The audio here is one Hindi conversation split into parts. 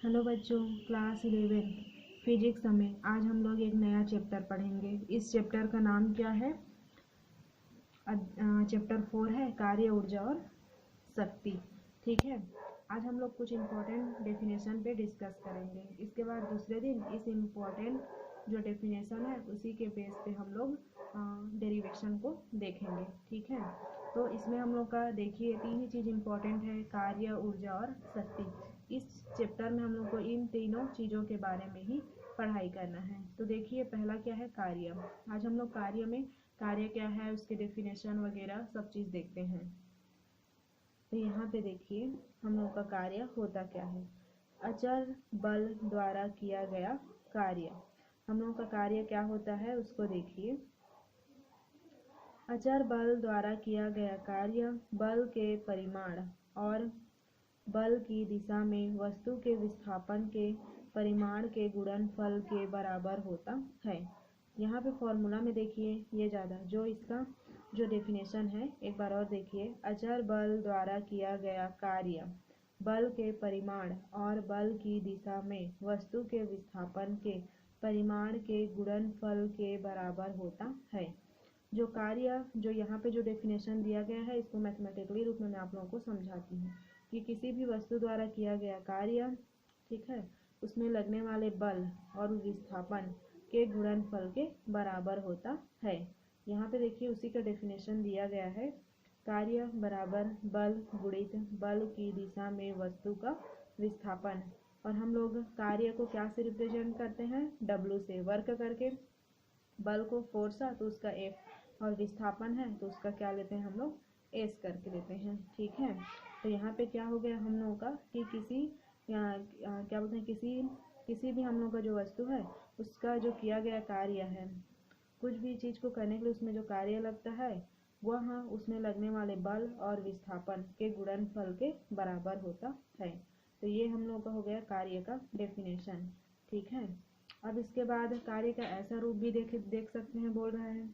हेलो बच्चों, क्लास 11 फिजिक्स में आज हम लोग एक नया चैप्टर पढ़ेंगे। इस चैप्टर का नाम क्या है? चैप्टर 4 है कार्य, ऊर्जा और शक्ति। ठीक है, आज हम लोग कुछ इम्पोर्टेंट डेफिनेशन पे डिस्कस करेंगे। इसके बाद दूसरे दिन इस इम्पोर्टेंट जो डेफिनेशन है उसी के बेस पे हम लोग डेरिवेशन को देखेंगे। ठीक है, तो इसमें हम लोग का देखिए तीन ही चीज़ इम्पोर्टेंट है, कार्य, ऊर्जा और शक्ति। इस चैप्टर में हम लोग को इन तीनों चीज़ों के बारे में ही पढ़ाई करना है। तो देखिए पहला क्या है, कार्य। आज हम लोग कार्य में कार्य क्या है, उसके डेफिनेशन वगैरह सब चीज़ देखते हैं। तो यहाँ पे देखिए हम लोग का कार्य होता क्या है। अचर बल द्वारा किया गया कार्य। हम लोग का कार्य क्या होता है उसको देखिए। अचर बल द्वारा किया गया कार्य बल के परिमाण और बल की दिशा में वस्तु के विस्थापन के परिमाण के गुणनफल के बराबर होता है। यहाँ पे फॉर्मूला में देखिए ये ज़्यादा जो इसका जो डेफिनेशन है एक बार और देखिए। अचर बल द्वारा किया गया कार्य बल के परिमाण और बल की दिशा में वस्तु के विस्थापन के परिमाण के गुणनफल के बराबर होता है। जो कार्य जो यहाँ पे जो डेफिनेशन दिया गया है इसको मैथमेटिकली रूप में मैं आप लोगों को समझाती हूँ कि किसी भी वस्तु द्वारा किया गया कार्य, ठीक है, उसमें लगने वाले बल और विस्थापन के गुणनफल के बराबर होता है। यहाँ पे देखिए उसी का डेफिनेशन दिया गया है, कार्य बराबर बल गुणित बल की दिशा में वस्तु का विस्थापन। और हम लोग कार्य को क्या से रिप्रेजेंट करते हैं, W से। वर्क करके बल को फोर्स है तो उसका F, और विस्थापन है तो उसका क्या लेते हैं हम लोग, S करके लेते हैं। ठीक है, तो यहाँ पे क्या हो गया हम लोगों का कि क्या बोलते हैं, किसी भी हम लोग का जो वस्तु है उसका जो किया गया कार्य है, कुछ भी चीज़ को करने के लिए उसमें जो कार्य लगता है वह उसमें लगने वाले बल और विस्थापन के गुणनफल के बराबर होता है। तो ये हम लोग का हो गया कार्य का डेफिनेशन। ठीक है, अब इसके बाद कार्य का ऐसा रूप भी देख सकते हैं, बोल रहा है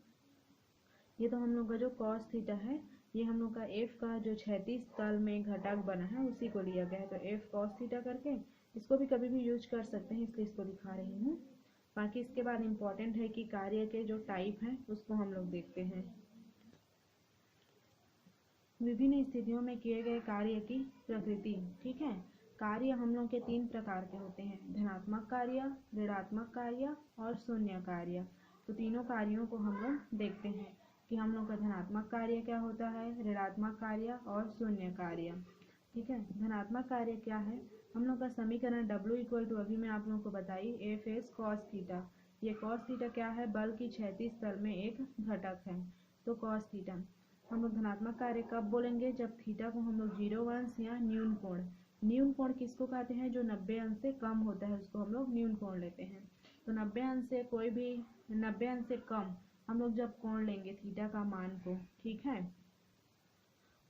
ये तो हम लोग का जो कॉस थीटा है, ये हम लोग का एफ का जो क्षैतिज तल में घटक बना है उसी को लिया गया है। तो एफ कॉस थीटा करके इसको भी कभी भी यूज कर सकते हैं, इसलिए इसको दिखा रही हूँ। बाकी इसके बाद इम्पोर्टेंट है कि कार्य के जो टाइप हैं उसको हम लोग देखते हैं। विभिन्न स्थितियों में किए गए कार्य की प्रकृति। ठीक है, कार्य हम लोग के तीन प्रकार के होते हैं, धनात्मक कार्य, ऋणात्मक कार्य और शून्य कार्य। तो तीनों कार्यों को हम लोग देखते हैं कि हम लोग का धनात्मक कार्य क्या होता है, ऋणात्मक कार्य और शून्य कार्य। ठीक है, धनात्मक कार्य क्या है, हम लोग का समीकरण W इक्वल टू अभी मैं आप लोगों को बताई एफ एस कॉस थीटा। ये कॉस थीटा क्या है, बल की क्षैतिज तल में एक घटक है, तो कॉस थीटा। हम लोग धनात्मक कार्य कब बोलेंगे, जब थीटा को हम लोग 0 अंश या न्यून कोण, न्यून कोण किसको कहते हैं, जो 90 अंश से कम होता है उसको हम लोग न्यून कोण लेते हैं। तो 90 अंश से कोई भी 90 अंश से कम हम लोग जब कोण लेंगे थीटा का मान को, ठीक है,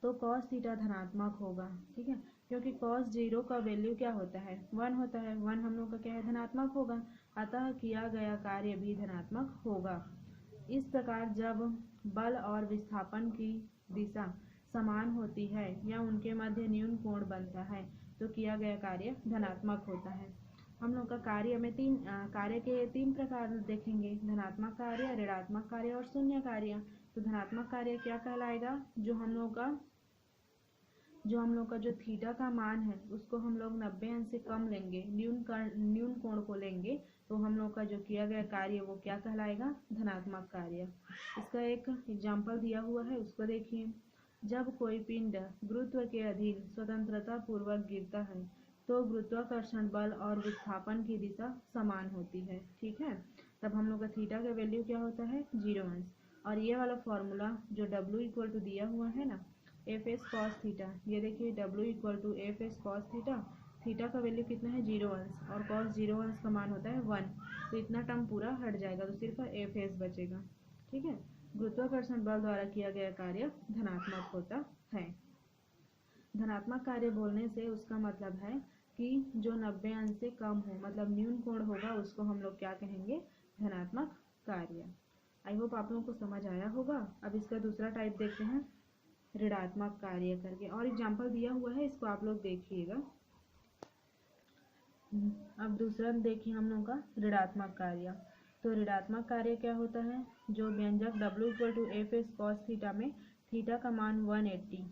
तो कॉस थीटा धनात्मक होगा। ठीक है, क्योंकि कॉस 0 का वैल्यू क्या होता है, 1 होता है। 1 हम लोग का क्या है, धनात्मक होगा, अतः किया गया कार्य भी धनात्मक होगा। इस प्रकार जब बल और विस्थापन की दिशा समान होती है या उनके मध्य न्यून कोण बनता है तो किया गया कार्य धनात्मक होता है। हम लोग का कार्य में कार्य के तीन प्रकार देखेंगे, धनात्मक कार्य, ऋणात्मक कार्य और शून्य कार्य। तो धनात्मक कार्य क्या कहलाएगा, जो हम लोग का जो थीटा का मान है उसको हम लोग 90 अंश से कम लेंगे, न्यून कोण को लेंगे, तो हम लोग का जो किया गया कार्य वो क्या कहलाएगा, धनात्मक कार्य। इसका एक एग्जाम्पल दिया हुआ है, उसको देखिए। जब कोई पिंड गुरुत्व के अधीन स्वतंत्रता पूर्वक गिरता है तो गुरुत्वाकर्षण बल और विस्थापन की दिशा समान होती है। ठीक है, तब हम लोग का थीटा का वैल्यू क्या होता है, 0 अंश। और ये वाला फॉर्मूला जो W इक्वल टू दिया हुआ है ना, एफ एस कॉस थीटा, ये देखिए W equal to F S cos theta, theta का वैल्यू कितना है, 0 अंश, और कॉस 0 अंश का मान होता है 1, तो इतना टर्म पूरा हट जाएगा तो सिर्फ एफ एस बचेगा। ठीक है, गुरुत्वाकर्षण बल द्वारा किया गया कार्य धनात्मक होता है। धनात्मक कार्य बोलने से उसका मतलब है कि जो 90 अंश से कम हो, मतलब न्यून कोण होगा, उसको हम लोग क्या कहेंगे, धनात्मक कार्य। आई होप आप लोगों को समझ आया होगा। अब इसका दूसरा टाइप देखते हैं, ऋणात्मक कार्य करके, और एग्जाम्पल दिया हुआ है, इसको आप लोग देखिएगा। अब दूसरा देखिए हम लोग का ऋणात्मक कार्य। तो ऋणात्मक कार्य क्या होता है, जो व्यंजक W equal to F S cos theta में थीटा का मान 180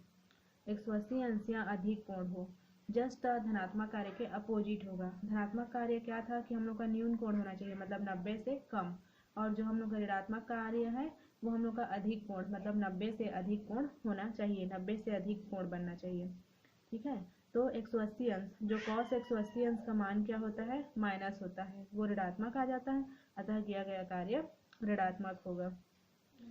180 अंश या अधिक कोण हो। जस्ट धनात्मक कार्य के अपोजिट होगा। धनात्मक कार्य क्या था कि हम लोग का न्यून कोण होना चाहिए, मतलब 90 से कम, और जो हम लोग का ऋणात्मक कार्य है वो हम लोग का अधिक कोण, मतलब 90 से अधिक कोण होना चाहिए, 90 से अधिक कोण बनना चाहिए। ठीक है, तो 180 अंश, जो cos 180 अंश का मान क्या होता है, माइनस होता है, वो ऋणात्मक आ जाता है, अतः किया गया कार्य ऋणात्मक होगा।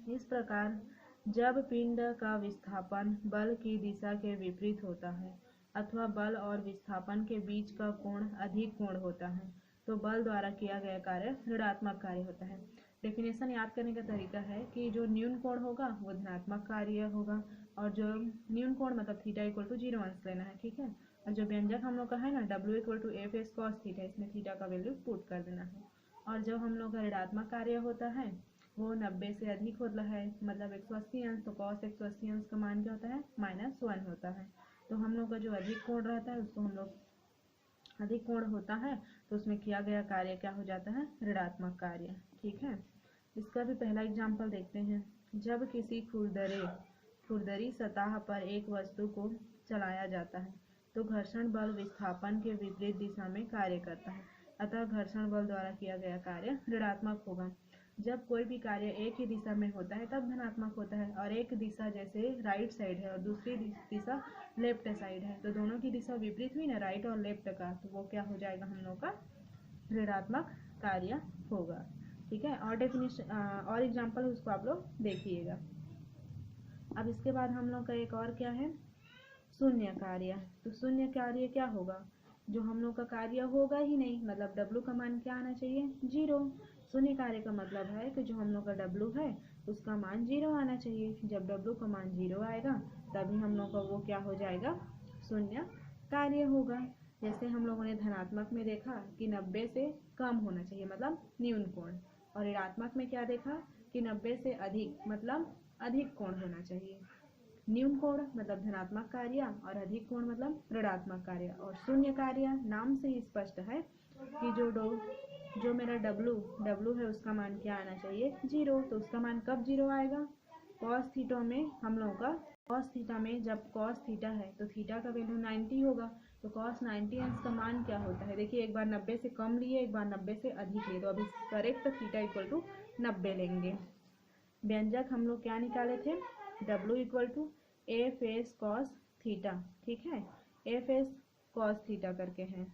इस प्रकार जब पिंड का विस्थापन बल की दिशा के विपरीत होता है अथवा बल और विस्थापन के बीच का कोण अधिक कोण होता है, तो बल द्वारा किया गया कार्य ऋणात्मक कार्य होता है। डेफिनेशन याद करने का तरीका है कि जो न्यून कोण होगा वो धनात्मक कार्य होगा, और जो न्यून कोण मतलब थीटा इक्वल टू 0 अंश लेना है। ठीक है, और जो व्यंजक हम लोग का है ना W equal to F S cos theta, इसमें थीटा का वैल्यू पुट कर देना है। और जब हम लोग का ऋणात्मक कार्य होता है वो 90 से अधिक होता है, मतलब 180 अंश, तो cos 180 अंश का मान क्या होता है, -1 होता है। तो हम लोग का जो अधिक कोण रहता है उसको हम लोग अधिक कोण होता है तो उसमें किया गया कार्य क्या हो जाता है, ऋणात्मक कार्य। ठीक है, इसका भी पहला एग्जाम्पल देखते हैं। जब किसी खुरदरी सतह पर एक वस्तु को चलाया जाता है तो घर्षण बल विस्थापन के विपरीत दिशा में कार्य करता है, अतः घर्षण बल द्वारा किया गया कार्य ऋणात्मक होगा। जब कोई भी कार्य एक ही दिशा में होता है तब धनात्मक होता है, और एक दिशा जैसे राइट साइड है और दूसरी दिशा लेफ्ट साइड है, तो दोनों की दिशा विपरीत हुई ना, राइट और लेफ्ट का, तो वो क्या हो जाएगा, हम लोग का ऋणात्मक कार्य होगा। ठीक है, और डेफिनेशन और एग्जाम्पल उसको आप लोग देखिएगा। अब इसके बाद हम लोग का एक और क्या है, शून्य कार्य। तो शून्य कार्य क्या होगा, जो हम लोग का कार्य होगा ही नहीं, मतलब W का मान क्या आना चाहिए, 0। शून्य कार्य का मतलब है कि जो हम लोग का W है उसका मान 0 आना चाहिए। जब W का मान 0 आएगा तभी हम लोग का वो क्या हो जाएगा, शून्य कार्य होगा। जैसे हम लोगों ने धनात्मक में देखा कि 90 से कम होना चाहिए, मतलब न्यून कोण, और ऋणात्मक में क्या देखा कि 90 से अधिक, मतलब अधिक कोण होना चाहिए। न्यून कोण मतलब धनात्मक कार्य और अधिक कोण मतलब ऋणात्मक कार्य। और शून्य कार्य नाम से ही स्पष्ट है कि जो मेरा W है उसका मान क्या आना चाहिए, 0। तो उसका मान कब 0 आएगा, cos थीटा में हम लोग का cos थीटा में जब cos थीटा है तो थीटा का वैल्यू 90 होगा, तो cos 90 अंश का मान क्या होता है, देखिए एक बार 90 से कम लिए, एक बार 90 से अधिक लिए, तो अभी करेक्ट थीटा इक्वल टू 90 लेंगे। व्यंजक हम लोग क्या निकाले थे, W equal to F S cos theta. ठीक है, एफ एस कॉस थीटा करके हैं,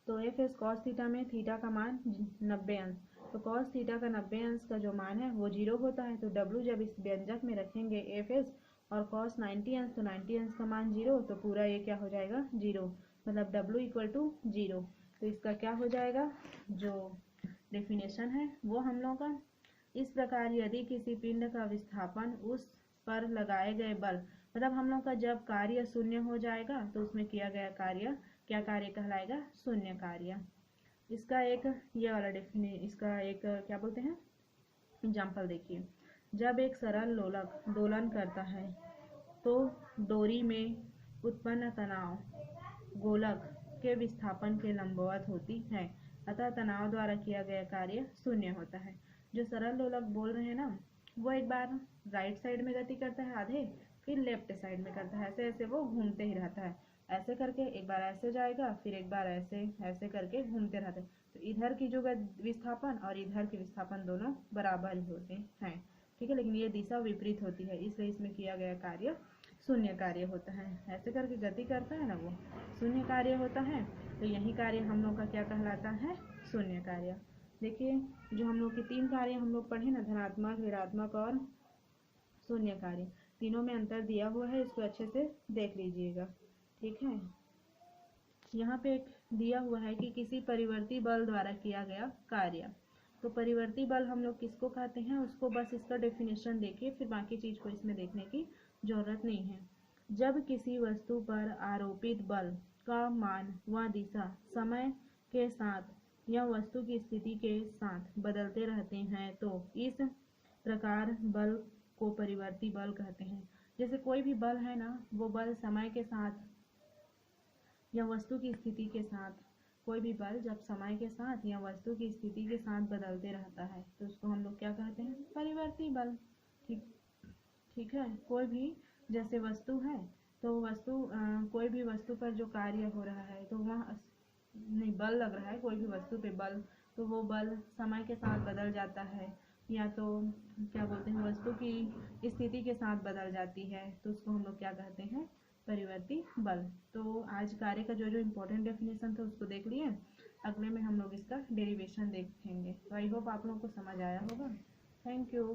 तो एफ एस कॉस थीटा में थीटा का मान 90 अंश, तो कॉस थीटा का 90 अंश का जो मान है वो 0 होता है, तो W जब इस व्यंजक में रखेंगे एफ एस और कॉस 90 अंश, तो 90 अंश का मान 0, तो पूरा ये क्या हो जाएगा, 0, मतलब W इक्वल टू 0। तो इसका क्या हो जाएगा, जो डेफिनेशन है वो हम लोग का इस प्रकार, यदि किसी पिंड का विस्थापन उस पर लगाए गए बल, मतलब हम लोग का जब कार्य शून्य हो जाएगा तो उसमें किया गया कार्य क्या कार्य कहलाएगा, शून्य कार्य। इसका एक ये वाला इसका एक क्या बोलते हैं एग्जाम्पल देखिए। जब एक सरल लोलक दोलन करता है तो डोरी में उत्पन्न तनाव गोलक के विस्थापन के लंबवत होती है, अतः तनाव द्वारा किया गया कार्य शून्य होता है। जो सरल लोलक बोल रहे हैं ना, वो एक बार राइट साइड में गति करता है आधे, फिर लेफ्ट साइड में करता है, ऐसे ऐसे वो घूमते ही रहता है, ऐसे करके एक बार ऐसे जाएगा, फिर एक बार ऐसे ऐसे करके घूमते रहते हैं। तो इधर की जो विस्थापन और इधर की विस्थापन दोनों बराबर ही होते हैं। ठीक है, लेकिन ये दिशा विपरीत होती है, इसलिए इसमें किया गया कार्य शून्य कार्य होता है। ऐसे करके गति करता है ना, वो शून्य कार्य होता है। तो यही कार्य हम लोग का क्या कहलाता है, शून्य कार्य। देखिए, जो हम लोग के 3 कार्य हम लोग पढ़े ना, धनात्मक, ऋणात्मक और शून्य कार्य, तीनों में अंतर दिया हुआ है, इसको अच्छे से देख लीजिएगा। ठीक है, यहाँ पे एक दिया हुआ है कि किसी परिवर्ती बल द्वारा किया गया कार्य। तो परिवर्ती बल हम लोग किसको कहते हैं, उसको बस इसका डेफिनेशन देखिए, फिर बाकी चीज को इसमें देखने की जरूरत नहीं है। जब किसी वस्तु पर आरोपित बल का मान व दिशा समय के साथ या वस्तु की स्थिति के साथ बदलते रहते हैं तो इस प्रकार बल को परिवर्ती बल कहते हैं। जैसे कोई भी बल है ना, वो बल समय के साथ या वस्तु की स्थिति के साथ, कोई भी बल जब समय के साथ या वस्तु की स्थिति के साथ बदलते रहता है तो उसको हम लोग क्या कहते हैं? परिवर्ती बल। ठीक ठीक है। कोई भी जैसे वस्तु है तो कोई भी वस्तु पर जो कार्य हो रहा है तो वह नहीं, बल लग रहा है कोई भी वस्तु पे बल, तो वो बल समय के साथ बदल जाता है या तो क्या बोलते हैं वस्तु की स्थिति के साथ बदल जाती है तो उसको हम लोग क्या कहते हैं? परिवर्ती बल। तो आज कार्य का जो जो इम्पोर्टेंट डेफिनेशन था उसको देख लिए। अगले में हम लोग इसका डेरिवेशन देखेंगे। तो आई होप आप लोगों को समझ आया होगा। Thank you.